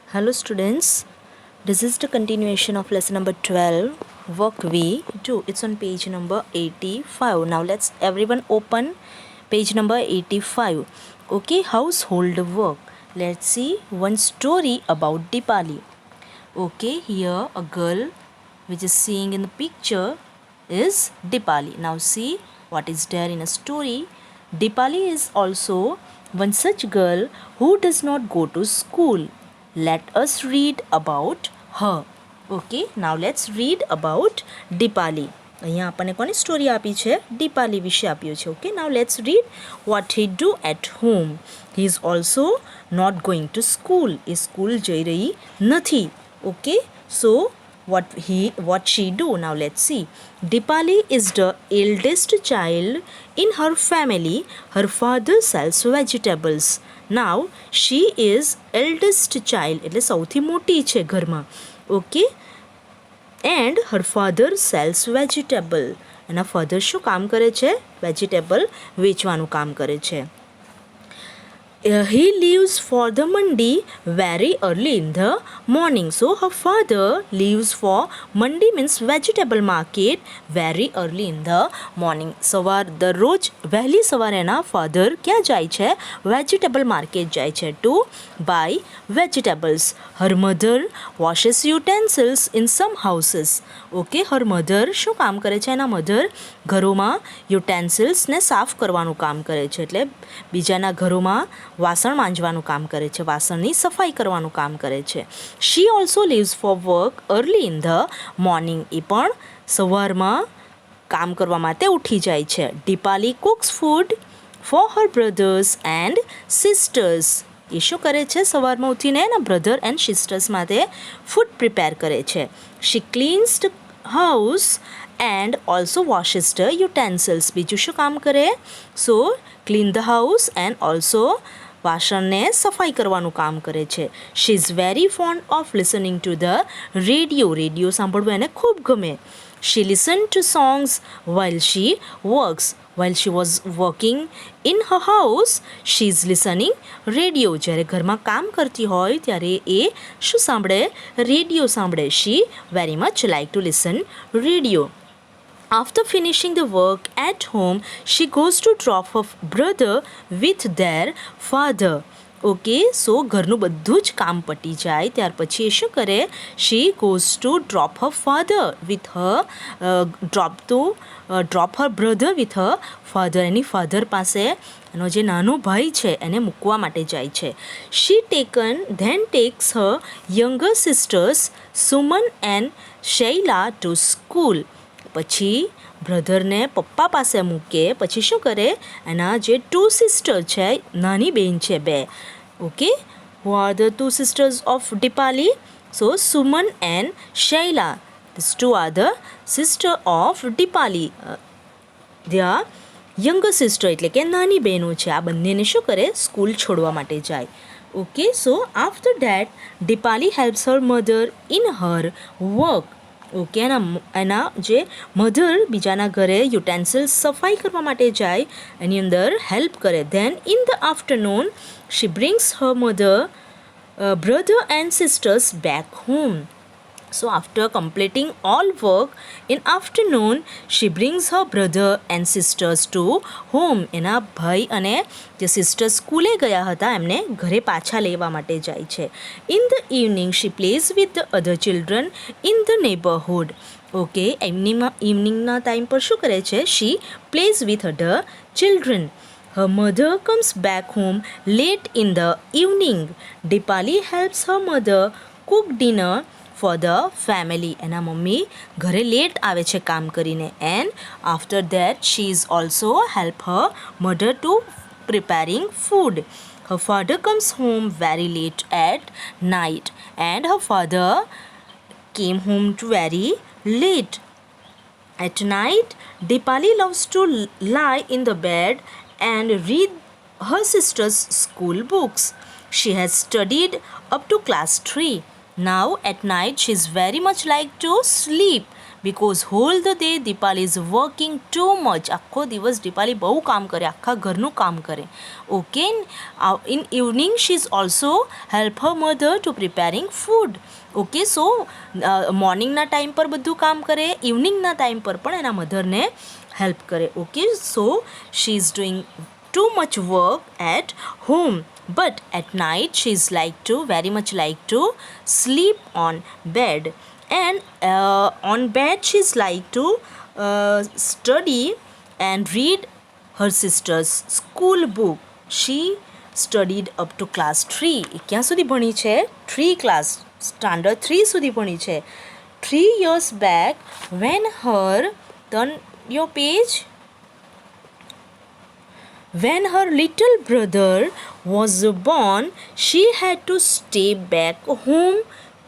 Hello students, this is the continuation of lesson number 12, work V2. It's on page number 85. Now let's everyone open page number 85. Okay, household work. Let's see one story about Dipali. Okay, here a girl which is seeing in the picture is Dipali. Now see what is there in a story. Dipali is also one such girl who does not go to school. Let us read about her. Okay, now let's read about Dipali. અહીંયા આપણને કોની story આપી છે? દીપાલી વિશે આપ્યું છે. Okay, now let's read what he do at home. He is also not going to school. એ school જઈ રહી નથી. Okay, so what she do? Now let's see. Dipali is the eldest child in her family. Her father sells vegetables. Now she is eldest child એટલે સૌથી મોટી છે ઘરમાં. Okay, and her father sells vegetable. એના father શું કામ કરે છે? વેજીટેબલ વેચવાનું કામ કરે છે. He leaves for the mandi very early in the morning. So her father leaves for mandi means vegetable market very early in the morning. દરરોજ વહેલી સવારે એના ફાધર ક્યાં જાય છે? વેજીટેબલ માર્કેટ જાય છે to buy vegetables. Her mother washes utensils in some houses. Okay, her mother શું કામ કરે છે? એના મધર ઘરોમાં યુટેન્સિલ્સને સાફ કરવાનું કામ કરે છે. એટલે બીજાના ઘરોમાં વાસણ માંજવાનું કામ કરે છે, વાસણની સફાઈ કરવાનું કામ કરે છે. She also leaves for work early in the morning. એ પણ સવારમાં કામ કરવા માટે ઉઠી જાય છે. Deepali cooks food for her brothers and sisters. એ શું કરે છે? સવારમાં ઉઠીને એના બ્રધર એન્ડ સિસ્ટર્સ માટે ફૂડ પ્રિપેર કરે છે. She cleans the house and also washes the utensils. બીજું શું કામ કરે? So clean the house and also વાસણને સફાઈ કરવાનું કામ કરે છે. શી is very fond of listening to the radio. Radio સાંભળવું એને ખૂબ ગમે. She listen to songs while she works. While she was working in her house she is listening radio. જ્યારે ઘરમાં કામ કરતી હોય ત્યારે એ શું સાંભળે? રેડિયો સાંભળે. She very much like to listen radio. After finishing the work at home, she goes to drop her brother with their father. Okay, so ઘરનું બધું જ કામ પટી જાય ત્યાર પછી એ શું કરે? She goes to drop her father with drop her brother with her father. એની ફાધર પાસે એનો જે નાનો ભાઈ છે એને મૂકવા માટે જાય છે. She then takes her younger sisters Suman and Shaila to school. પછી બ્રધરને પપ્પા પાસે મૂકે પછી શું કરે? એના જે ટુ સિસ્ટર છે, નાની બહેન છે બે. Okay, who are the two sisters of Deepali? So Suman and Shaila. This two are the sister of Deepali. They are younger sister એટલે કે નાની બહેનો છે. આ બંનેને શું કરે? સ્કૂલ છોડવા માટે જાય. Okay, so after that Dipali helps her mother in her work. Okay, એના જે મધર બીજાના ઘરે યુટેન્સિલ્સ સફાઈ કરવા માટે જાય એની અંદર હેલ્પ કરે. Then in the afternoon she brings her brother and sisters back home. So after completing all work in afternoon, she brings her brother and sisters to home. એના ભાઈ અને જે સિસ્ટર સ્કૂલે ગયા હતા એમને ઘરે પાછા લેવા માટે જાય છે. In the evening, she plays with the other children in the neighborhood. Okay, ઇવનિંગના ટાઈમ પર શું કરે છે? She plays with other children. Her mother comes back home late in the evening. Dipali helps her mother cook dinner for the family. એના મમ્મી ઘરે late આવે છે કામ કરીને. And after that she is also help her mother to preparing food. Her father comes home very late at night and her father came home very late. At night, Dipali loves to lie in the bed and read her sister's school books. She has studied up to class 3. Now at night she is very much like to sleep because whole the day Dipali is working too much. આખો દિવસ દીપાલી બહુ કામ કરે, આખા ઘરનું કામ કરે. Okay, in evening she is also help her mother to preparing food. Okay, so મોર્નિંગના ટાઈમ પર બધું કામ કરે, ઇવનિંગના ટાઈમ પર પણ એના મધરને હેલ્પ કરે. Okay, so she is doing too much work at home, but at night she is very much like to sleep on bed, and on bed she is like to study and read her sister's school book. She studied up to class 3. ક્યાં સુધી ભણી છે? 3 class, standard 3 સુધી ભણી છે. 3 years back, when her turn your page, when her little brother was born, she had to stay back home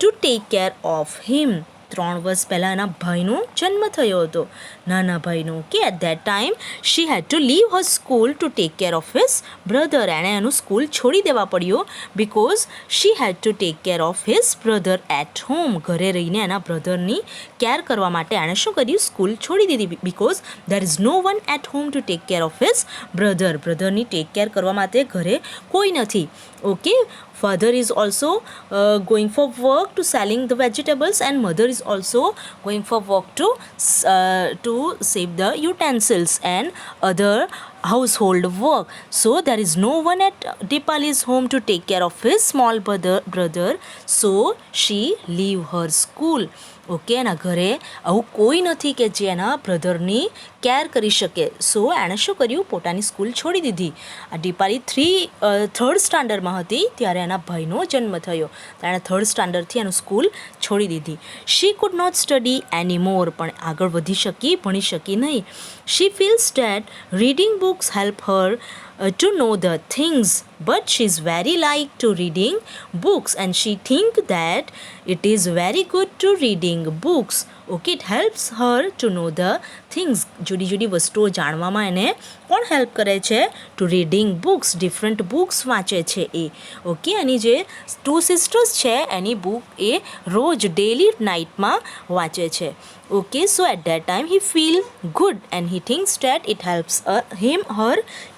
to take care of him. 3 વર્ષ પહેલાં એના ભાઈનો જન્મ થયો હતો, નાના ભાઈનો. કે at that time she had to leave her school to take care of his brother. એણે એનું સ્કૂલ છોડી દેવા પડ્યું because she had to take care of his brother at home. ઘરે રહીને એના બ્રધરની કેર કરવા માટે એણે શું કર્યું? સ્કૂલ છોડી દીધી. Because there is no one at home to take care of his brother. બ્રધરની ટેક કેર કરવા માટે ઘરે કોઈ નથી. Okay, father is also going for work to selling the vegetables, and mother is also going for work to save the utensils and other household work. So there is no one at Dipali's home to take care of his small brother, so she leave her school. Okay, એના ઘરે આવું કોઈ નથી કે જે એના બ્રધરની care કરી શકે. સો એણે શું કર્યું? પોતાની સ્કૂલ છોડી દીધી. આ દીપાલી થર્ડ સ્ટાન્ડર્ડમાં હતી ત્યારે એના ભાઈનો જન્મ થયો. એણે થર્ડ સ્ટાન્ડર્ડથી એનું સ્કૂલ છોડી દીધી. She could not study any more. પણ આગળ વધી શકી, ભણી શકી નહીં. She feels that reading books help her to know the things, but she is very like to reading books, and she think that it is very good to reading books. Okay, it helps her to know the things. જુદી જુદી વસ્તુઓ જાણવામાં એને કોણ help કરે છે? To reading books. Different books વાંચે છે એ. ઓકે, એની જે 2 સિસ્ટર્સ છે એની બુક એ રોજ ડેલી નાઇટમાં વાંચે છે. Okay, so at that time he feel good and he thinks that it helps her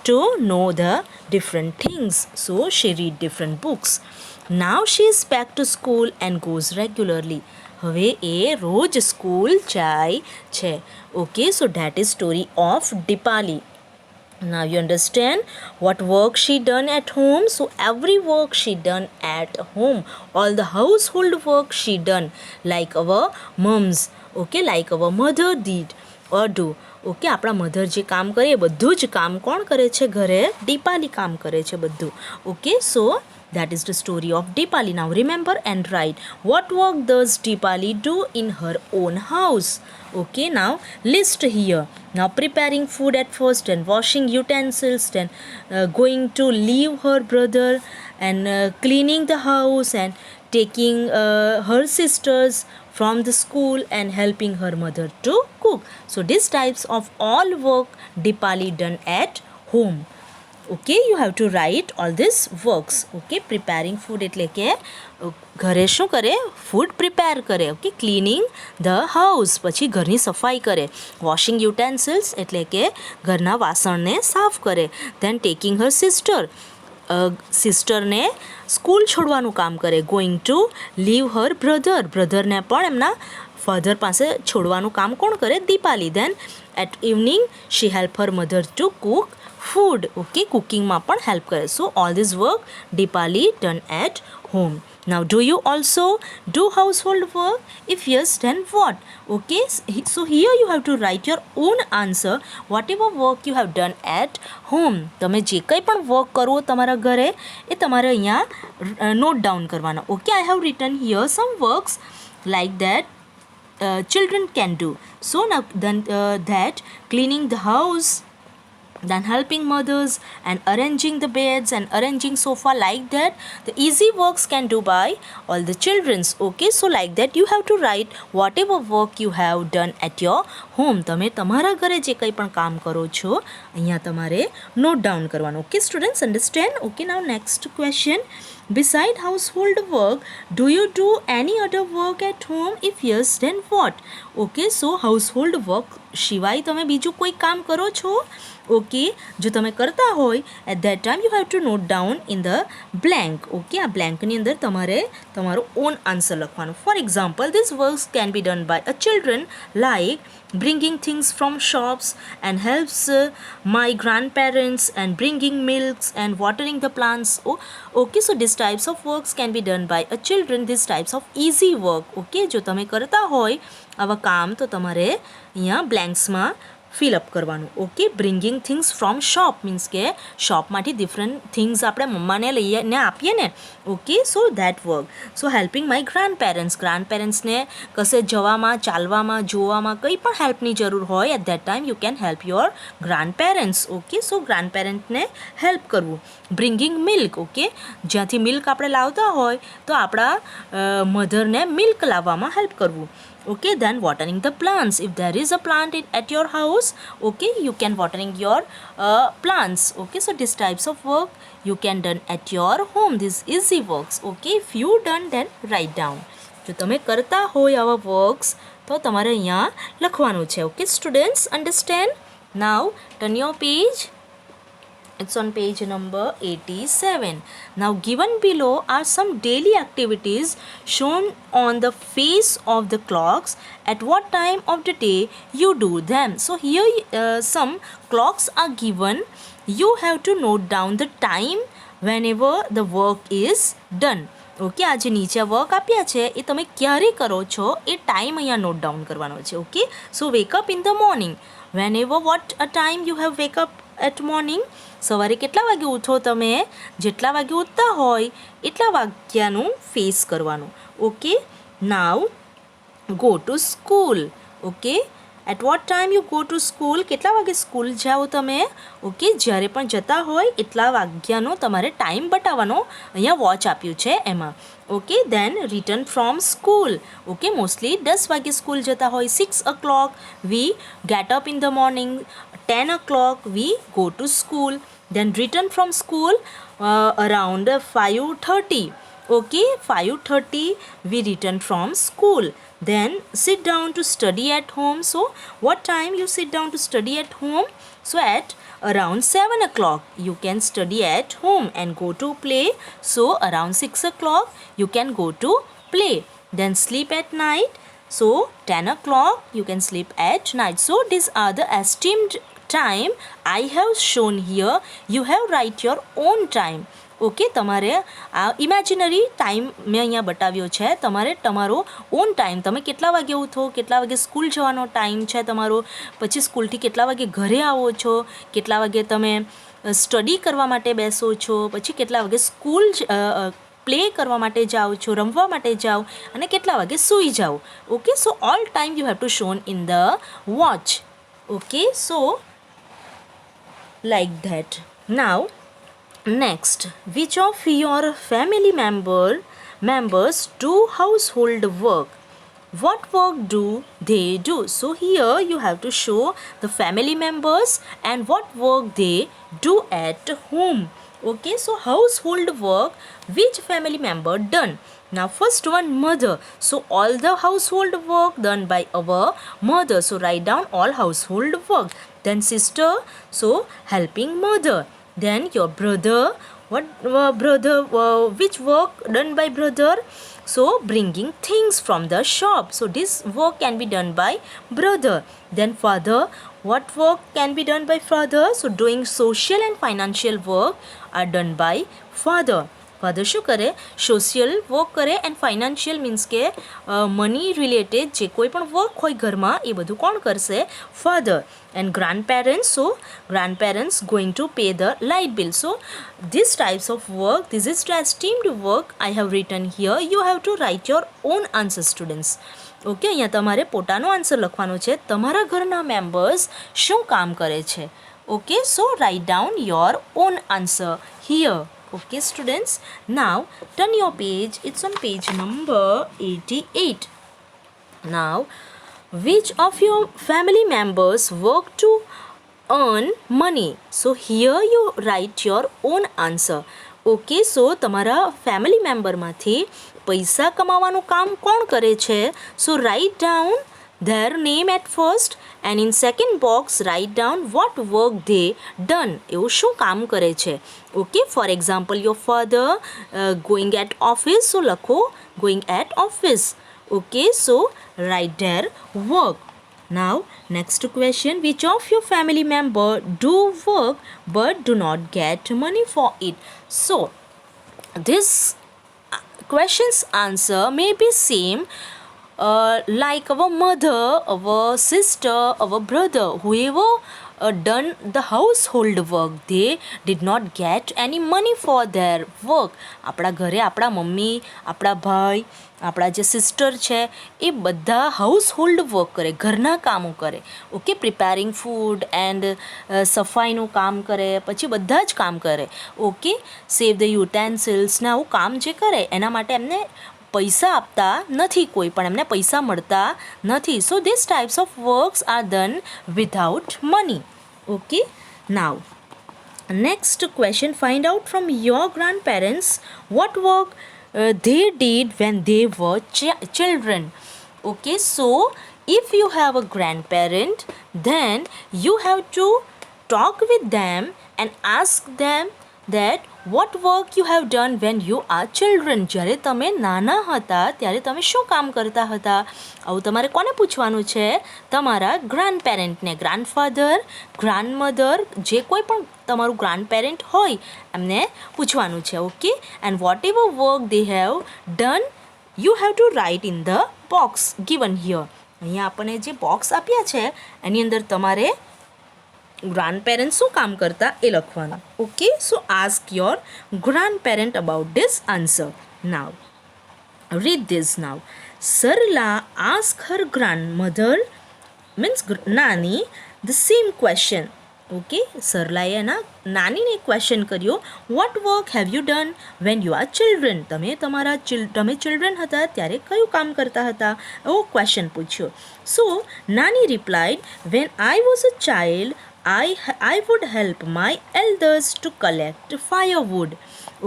to know the different things. So she read different books. Now she is back to school and goes regularly. હવે એ રોજ school જાય છે. Okay, so that is story of Dipali. Now you understand what work she done at home. So every work she done at home, all the household work she done, like our moms. Okay, like our mother did or do. Okay, આપણા mother જે કામ કરે એ બધું જ કામ કોણ કરે છે ઘરે? દીપાલી કામ કરે છે બધું. Okay, so that is the story of Dipali. Now remember and write, what work does Dipali do in her own house? Okay, now list here. Now preparing food at first, and washing utensils, then going to leave her brother, and cleaning the house, and taking her sisters from the school, and helping her mother to cook. So these types of all work Dipali done at home. Okay, you have to write all these works. Okay, preparing food એટલે કે ઘરે શું કરે? Food prepare કરે. Okay, cleaning the house, પછી ઘરની સફાઈ કરે. વોશિંગ યુટેન્સિલ્સ એટલે કે ઘરના વાસણને સાફ કરે. ધેન ટેકિંગ હર સિસ્ટર, સિસ્ટરને સ્કૂલ છોડવાનું કામ કરે. ગોઈંગ ટુ લીવ હર બ્રધરને પણ એમના ફાધર પાસે છોડવાનું કામ કોણ કરે? Deepali. Then at evening she help her mother to cook food. Okay, કુકિંગમાં પણ હેલ્પ કરે. So all this work Deepali done at home. Now do you also do household work? If yes, then what? Okay, so here you have to write your own answer, whatever work you have done at home. તમે જે કંઈ પણ work કરો તમારા ઘરે એ તમારે અહીંયા note down કરવાના. Okay, I have written here some works like that children can do. So now then that cleaning the house, then helping mothers, and arranging the beds and arranging sofa, like that the easy works can do by all the childrens. Okay, so like that you have to write whatever work you have done at your home. તમે તમારા ઘરે જે કંઈ પણ કામ કરો છો અહીંયા તમારે નોટ ડાઉન કરવાનું. Okay students, understand? Okay, now next question, Beside household work, do you do any other work at home? If yes, then what? Okay, so household work સિવાય તમે બીજું કોઈ કામ કરો છો? ઓકે, જો તમે કરતા હોય at that time you have to note down in the blank. Okay, આ બ્લેન્કની અંદર તમારે તમારો own answer લખવાનું. For example, this works can be done by a children, like bringing things from shops and helps my grandparents and bringing milks and watering the plants. Okay, so these types of works can be done by a children. These types of easy work. Okay, જો તમે કરતા હોય આવા કામ તો તમારે અહીંયા બ્લેન્ક્સમાં ફિલ અપ કરવાનું. Okay, bringing things from shop means કે શોપમાંથી ડિફરન્ટ થિંગ્સ આપણે મમ્માને લઈને આપીએ ને. Okay, so that work. So helping my ગ્રાન્ડપેરેન્ટ્સને કશે જવામાં, ચાલવામાં, જોવામાં કંઈ પણ હેલ્પની જરૂર હોય at that time you can help your grandparents. Okay, so ગ્રાન્ડપેરેન્ટને હેલ્પ કરવું. Bringing milk. ઓકે, જ્યાંથી મિલ્ક આપણે લાવતા હોય તો આપણા મધરને મિલ્ક લાવવામાં હેલ્પ કરવું. Okay, then watering the plants. If there is a plant at your house, okay, you can watering your plants. Okay, so these types of work you can done at your home. This easy works. Okay, if you done, then write down. જો તમે કરતા હોય આવા works તો તમારે અહીંયા લખવાનું છે. Okay, students, understand? Now turn your page. It's on page number 87. Now given below are some daily activities shown on the face of the clocks. At what time of the day you do them? So here some clocks are given. You have to note down the time whenever the work is done. Okay, આ જે નીચે work આપ્યા છે એ તમે ક્યારે કરો છો એ ટાઈમ અહીંયા નોટ ડાઉન કરવાનો છે. Okay, so wake up in the morning. Whenever what a time you have wake up at morning. સવારે કેટલા વાગે ઉઠો તમે? જેટલા વાગે ઉઠતા હોય એટલા વાગ્યાનું ફેસ કરવાનું. Okay, now go to school. Okay, at what time you go to school. કેટલા વાગે સ્કૂલ જાઓ તમે? ઓકે, જ્યારે પણ જતા હોય એટલા વાગ્યાનો તમારે ટાઈમ બતાવવાનો અહીંયા વોચ આપ્યું છે એમાં. Okay, then return from school. Okay, mostly 10 વાગે સ્કૂલ જતા હોય. 6 o'clock we get up in the morning. 10 o'clock we go to school. Then return from school around 5:30. Okay, 5:30 we return from school. Then sit down to study at home. So what time you sit down to study at home? So at around 7 o'clock you can study at home and go to play. So around 6 o'clock you can go to play. Then sleep at night. So 10 o'clock you can sleep at night. So these are the esteemed time I have shown here. You have write your own time. Okay, તમારે આ imaginary time મેં અહીંયા બતાવ્યો છે. તમારે તમારો on time, તમે કેટલા વાગે ઉઠો, કેટલા વાગે સ્કૂલ જવાનો ટાઈમ છે તમારો, પછી સ્કૂલથી કેટલા વાગે ઘરે આવો છો, કેટલા વાગે તમે સ્ટડી કરવા માટે બેસો છો, પછી કેટલા વાગે સ્કૂલ પ્લે કરવા માટે જાઓ છો, રમવા માટે જાઓ, અને કેટલા વાગે સૂઈ જાઓ. Okay, so all time you have two shown in the watch. Okay, so like that. Now next, which of your family members do household work? What work do they do? So here you have to show the family members and what work they do at home. Okay, so household work, which family member done? Now first one, mother. So all the household work done by our mother. So write down all household work. Then sister, so helping mother. Then your brother, what which work done by brother? So bringing things from the shop. So this work can be done by brother. Then father, what work can be done by father? So doing social and financial work are done by father. Father શું કરે? Social work કરે and financial means કે money related જે કોઈ પણ work હોય ઘરમાં એ બધું કોણ કરશે? Father. And grandparents, so grandparents going to pay the light bill. So this types of work, this is the esteemed work I have written here. You have to write your own answer students. Okay, અહીંયા તમારે પોતાનો answer લખવાનો છે. તમારા ઘરના members શું કામ કરે છે? Okay, so write down your own answer here. Okay, students, now turn your page. It's on page number 88. Now, which of your family members work to earn money? So here you write your own answer. Okay, so તમારા family મેમ્બરમાંથી પૈસા કમાવાનું કામ કોણ કરે છે? So write down their name at first and in second box write down what work they done. એવું શું કામ કરે છે? Okay, for example your father going at office, so લખો going at office. Okay, so write their work. Now next question, which of your family member do work but do not get money for it? So this question's answer may be same like our mother, our sister, our brother, whoever done the household work, they did not get any money for their work. આપણા ઘરે આપણા mummy, આપણા ભાઈ, આપણા જે sister છે એ બધા household work કરે, ઘરના કામો કરે. ઓકે, પ્રિપેરિંગ ફૂડ એન્ડ સફાઈનું કામ કરે, પછી બધા જ કામ કરે. ઓકે, સેવ ધ યુટેન્સિલ્સને આવું કામ જે કરે એના માટે એમને પૈસા આપતા નથી કોઈ, પણ એમને પૈસા મળતા નથી. So this types of works are done without money. Okay, now next question, find out from your grandparents what work they did when they were children. Okay, so if you have a grandparent, then you have to talk with them and ask them that what work you have done when you are children. જ્યારે તમે નાના હતા ત્યારે તમે શું કામ કરતા હતા? આવું તમારે કોને પૂછવાનું છે? તમારા ગ્રાન્ડપેરેન્ટને. ગ્રાન્ડફાધર, ગ્રાન્ડમધર, જે કોઈ પણ તમારું ગ્રાન્ડપેરેન્ટ હોય એમને પૂછવાનું છે. Okay, and whatever work they have done you have to write in the box given here. અહીંયા આપણને જે બોક્સ આપ્યા છે એની અંદર તમારે ગ્રાન્ડપેરેન્ટ શું કામ કરતા એ લખવાનું. Okay, so ask your grandparent about this answer. Now read this now. Sarla asked her grandmother, means નાની, the same question. ઓકે, સરલાએ એના નાનીને ક્વેશ્ચન કર્યો, what work have you done when you are children. તમે children હતા ત્યારે કયું કામ કરતા હતા? એવો ક્વેશ્ચન પૂછ્યો. સો નાની replied, when I was a child I would help my elders to collect firewood.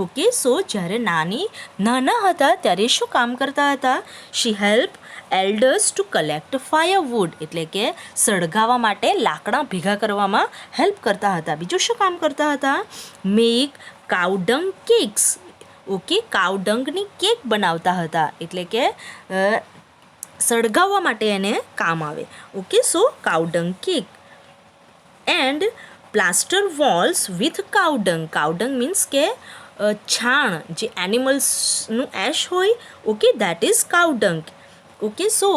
Okay, so જ્યારે નાના હતા ત્યારે શું કામ કરતા હતા? She help elders to collect firewood, એટલે કે સળગાવવા માટે લાકડા ભેગા કરવામાં હેલ્પ કરતા હતા. બીજું શું કામ કરતા હતા? Make cowdung cakes. ઓકે, કાઉડંગની કેક બનાવતા હતા, એટલે કે સળગાવવા માટે એને કામ આવે. Okay, so cowdung cake. And plaster walls with cowdung. Cowdung means કે છાણ, જે એનિમલ્સનું એશ હોય. Okay, that is cowdung. Okay, so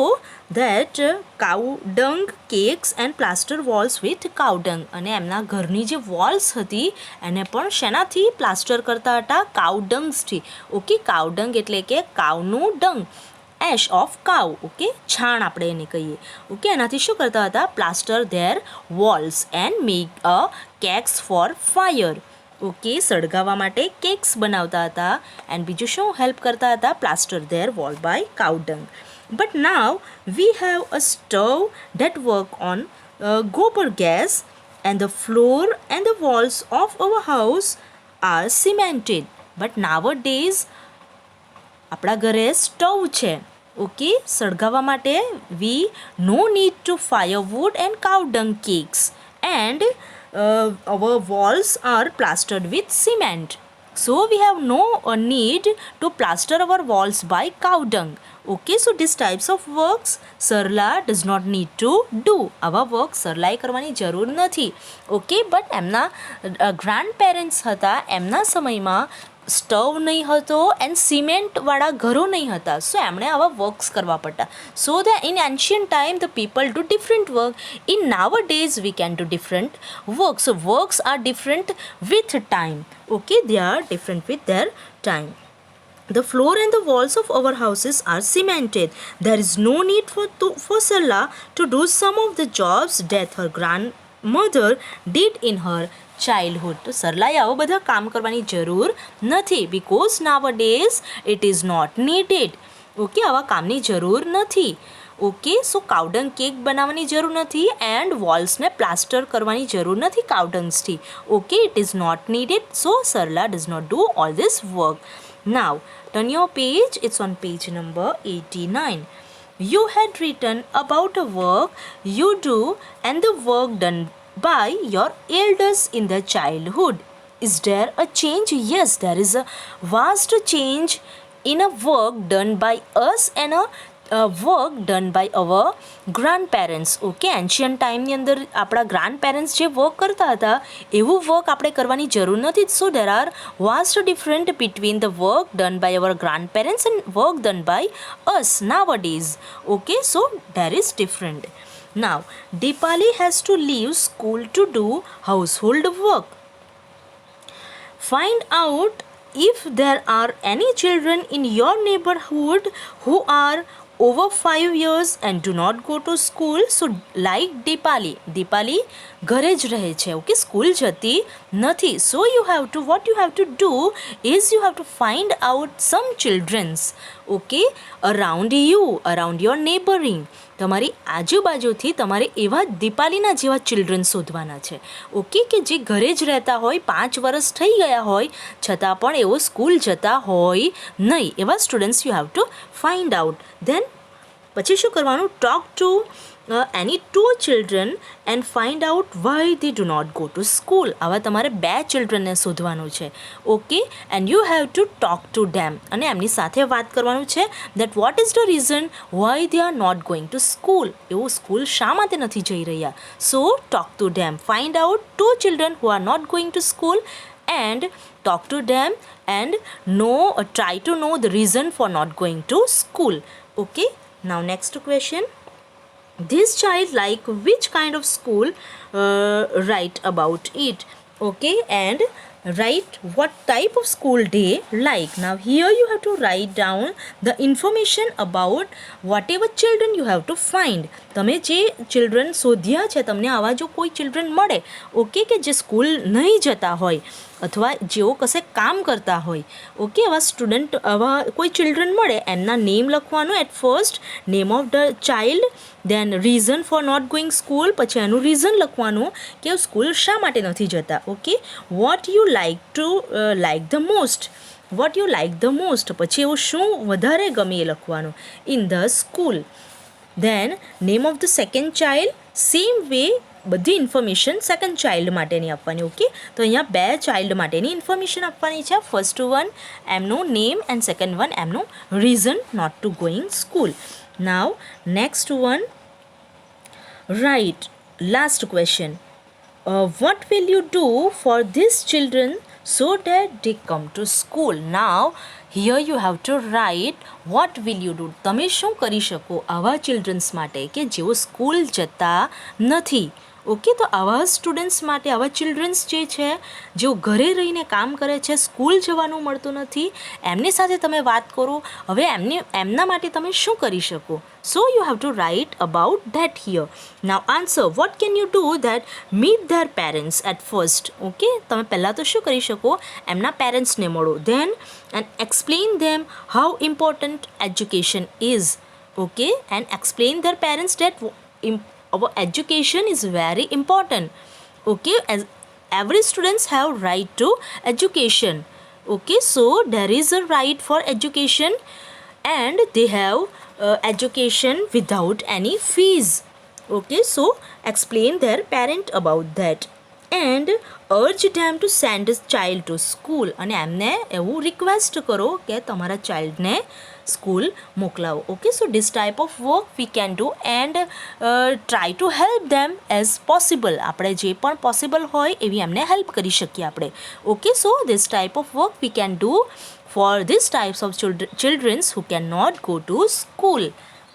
that cowdung cakes and plaster walls with cowdung. અને એમના ઘરની જે વોલ્સ હતી એને પણ શેનાથી પ્લાસ્ટર કરતા હતા? કાઉડંગ્સથી. ઓકે, કાઉડંગ એટલે કે કાવનું dung, ash of cow. Okay, છાણ આપણે એને કહીએ. ઓકે, એનાથી શું કરતા હતા? Plaster their walls and make a cakes for fire. Okay, સળગાવવા માટે કેક્સ બનાવતા હતા. એન્ડ બીજું શું હેલ્પ કરતા હતા? Plaster their wall by cowdung. But now we have a stove that work on gobar gas and the floor and the walls of our house are cemented. But nowadays આપણા ઘરે stove છે. Okay, સળગાવવા માટે we no need to firewood and cowdung cakes and our walls are plastered with cement. So we have no need to plaster our walls by cow dung. Okay, so these types of works Sarla does not need to do. આવા work સરલાએ કરવાની જરૂર નથી. Okay, but એમના ગ્રાન્ડપેરેન્ટ્સ હતા, એમના સમયમાં stove નહીં હતો એન્ડ સિમેન્ટવાળા ઘરો નહીં હતા. સો એમણે આવા વર્ક્સ કરવા પડતા. So the in ancient time the people do different work. In now days we can do different work. So works are different with time. Okay, they are different with their time. The floor and the walls of our houses are cemented. There is no need for Sarla to do some of the jobs that her grandmother did in her childhood. તો સરલાએ આવા બધા કામ કરવાની જરૂર નથી, because nowadays it is not needed. Okay, આવા કામની જરૂર નથી. ઓકે, સો કાઉડંગ કેક બનાવવાની જરૂર નથી એન્ડ વોલ્સને પ્લાસ્ટર કરવાની જરૂર નથી કાઉડંગ્સથી. Okay, it is not needed, so Sarla does not do all this work. Now, turn your page, it's on page number 89. You had written about a work you do and the work done by your elders in the childhood. Is there a change? Yes, there is a vast change in a work done by us and a work done by our grandparents. Okay, ancient ટાઈમની અંદર આપણા grand parents જે work કરતા હતા એવું work આપણે કરવાની જરૂર નથી. So there are vast different between the work done by our grandparents and work done by us nowadays. Okay, so there is different. Now, Deepali has to leave school to do household work. Find out if there are any children in your neighborhood who are over 5 years and do not go to school. So like Deepali ઘરે જ રહે છે, okay, school જતી નથી. સો what you have to do is you have to find out some children's, okay, around you, around your neighboring. તમારી આજુબાજુથી તમારે એવા દીપાલીના જેવા ચિલ્ડ્રન શોધવાના છે, ઓકે, કે જે ઘરે જ રહેતા હોય, 5 વર્ષ થઈ ગયા હોય છતાં પણ એવો સ્કૂલ જતા હોય નહીં, એવા students you have to find out. Then પછી શું કરવાનું? Talk to any 2 children and find out why they do not go to school. આવા તમારે 2 ચિલ્ડ્રનને શોધવાનું છે, okay, and you have to talk to them, અને એમની સાથે વાત કરવાનું છે that what is the reason why they are not going to school. એવું સ્કૂલ શા માટે નથી જઈ રહ્યા? So talk to them, find out 2 children who are not going to school and talk to them and try to know the reason for not going to school. Okay, now next question. This child like which kind of school? Write about it, okay, and write what type of school they like. Now here you have to write down the information about whatever children you have to find. તમે જે children શોધ્યા છે, તમને આવા જો કોઈ children મળે, okay, કે જે સ્કૂલ નહીં જતા હોય અથવા જેઓ કશે કામ કરતા હોય, ઓકે, આવા સ્ટુડન્ટ, આવા કોઈ ચિલ્ડ્રન મળે, એમના નેમ લખવાનું at first, name of the child, then reason for not going school, પછી એનું રીઝન લખવાનું કે સ્કૂલ શા માટે નથી જતા, okay, what you like the most, પછી એવું શું વધારે ગમે એ લખવાનું in the school. Then name of the second child, same way બધી ઇન્ફોર્મેશન સેકન્ડ ચાઇલ્ડ માટેની આપવાની, ઓકે, તો અહીંયા 2 ચાઇલ્ડ માટેની ઇન્ફોર્મેશન આપવાની છે. ફર્સ્ટ વન એમનું નેમ એન્ડ સેકન્ડ વન એમનું reason not to going school. Now next one, right, last question, what will you do for these children so that they come to school? Now here you have to write what will you do. તમે શું કરી શકો આવા children's માટે કે જેઓ school જતા નથી, ઓકે, તો આવા સ્ટુડન્ટ્સ માટે, આવા ચિલ્ડ્રન્સ જે છે જેઓ ઘરે રહીને કામ કરે છે, સ્કૂલ જવાનું મળતું નથી, એમની સાથે તમે વાત કરો. હવે એમના માટે તમે શું કરી શકો? So you have to write about that here. Now answer, what can you do that? Meet their parents at first, okay, તમે પહેલાં તો શું કરી શકો? એમના પેરેન્ટ્સને મળો. Then and explain them how important education is, okay, and explain their parents that our education is very important, okay, as every students have right to education, okay, so there is a right for education and they have education without any fees, okay, so explain their parent about that and urge them to send a child to school, અને એમને એવું request કરો કે તમારા ચાઇલ્ડને school મોકલાવો, okay. So this type of work we can do and try to help them as possible. આપણે જે પણ પોસિબલ હોય એવી એમને હેલ્પ કરી શકીએ આપણે, okay. So this type of work we can do for these types of children who cannot go to school.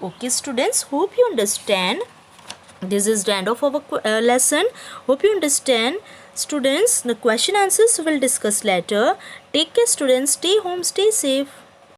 Okay students, hope you understand. This is the end of our lesson. Hope you understand. Students, the question answers we'll discuss later. Take care students, stay home, stay safe.